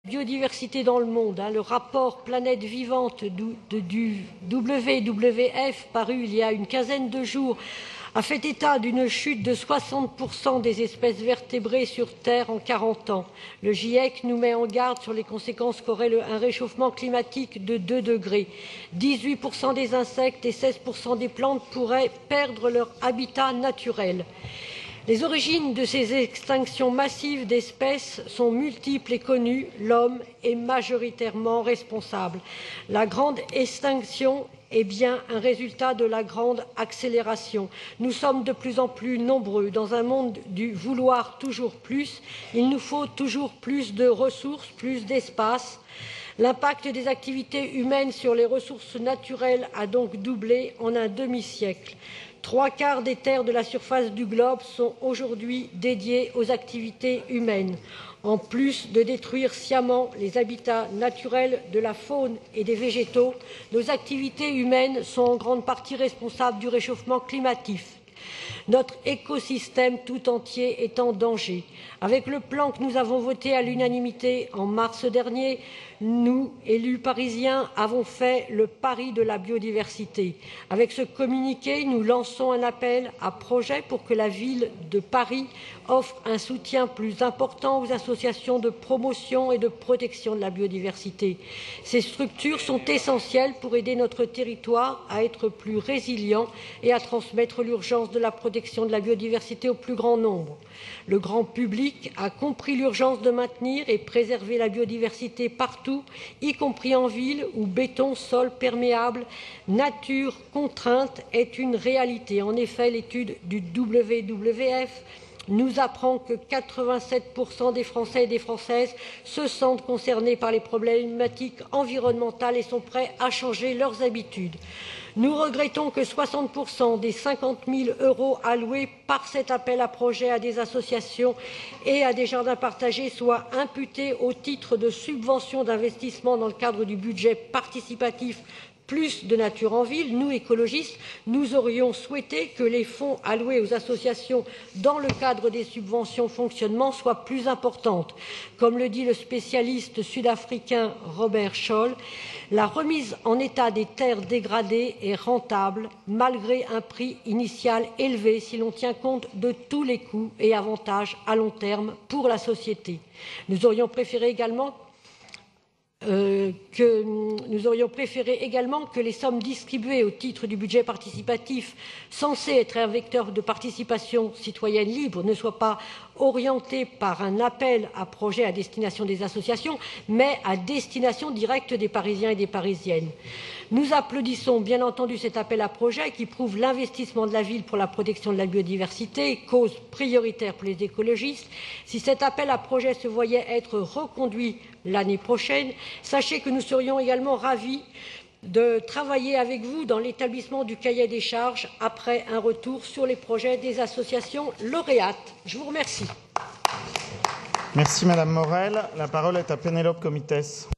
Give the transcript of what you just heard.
Biodiversité dans le monde, le rapport Planète vivante du WWF, paru il y a une quinzaine de jours, a fait état d'une chute de 60% des espèces vertébrées sur Terre en 40 ans. Le GIEC nous met en garde sur les conséquences qu'aurait un réchauffement climatique de 2 degrés. 18% des insectes et 16% des plantes pourraient perdre leur habitat naturel. Les origines de ces extinctions massives d'espèces sont multiples et connues. L'homme est majoritairement responsable. La grande extinction est bien un résultat de la grande accélération. Nous sommes de plus en plus nombreux. Dans un monde du vouloir toujours plus, il nous faut toujours plus de ressources, plus d'espace. L'impact des activités humaines sur les ressources naturelles a donc doublé en un demi-siècle. 3/4 des terres de la surface du globe sont aujourd'hui dédiées aux activités humaines. En plus de détruire sciemment les habitats naturels de la faune et des végétaux, nos activités humaines sont en grande partie responsables du réchauffement climatique. Notre écosystème tout entier est en danger. Avec le plan que nous avons voté à l'unanimité en mars dernier, nous, élus parisiens, avons fait le pari de la biodiversité. Avec ce communiqué, nous lançons un appel à projets pour que la ville de Paris offre un soutien plus important aux associations de promotion et de protection de la biodiversité. Ces structures sont essentielles pour aider notre territoire à être plus résilient et à transmettre l'urgence de la protection de la biodiversité au plus grand nombre. Le grand public a compris l'urgence de maintenir et préserver la biodiversité partout, y compris en ville où béton, sol perméable, nature contrainte est une réalité. En effet, l'étude du WWF nous apprend que 87% des Français et des Françaises se sentent concernés par les problématiques environnementales et sont prêts à changer leurs habitudes. Nous regrettons que 60% des 50 000 € alloués par cet appel à projet à des associations et à des jardins partagés soient imputés au titre de subventions d'investissement dans le cadre du budget participatif plus de nature en ville. Nous, écologistes, nous aurions souhaité que les fonds alloués aux associations dans le cadre des subventions fonctionnement soient plus importantes. Comme le dit le spécialiste sud-africain Robert Scholl, la remise en état des terres dégradées est rentable malgré un prix initial élevé si l'on tient compte de tous les coûts et avantages à long terme pour la société. Nous aurions préféré également que les sommes distribuées au titre du budget participatif, censé être un vecteur de participation citoyenne libre, ne soient pas orientées par un appel à projet à destination des associations, mais à destination directe des Parisiens et des Parisiennes. Nous applaudissons bien entendu cet appel à projet qui prouve l'investissement de la ville pour la protection de la biodiversité, cause prioritaire pour les écologistes. Si cet appel à projet se voyait être reconduit l'année prochaine, sachez que nous serions également ravis de travailler avec vous dans l'établissement du cahier des charges après un retour sur les projets des associations lauréates. Je vous remercie. Merci Madame Morel. La parole est à Pénélope Comitès.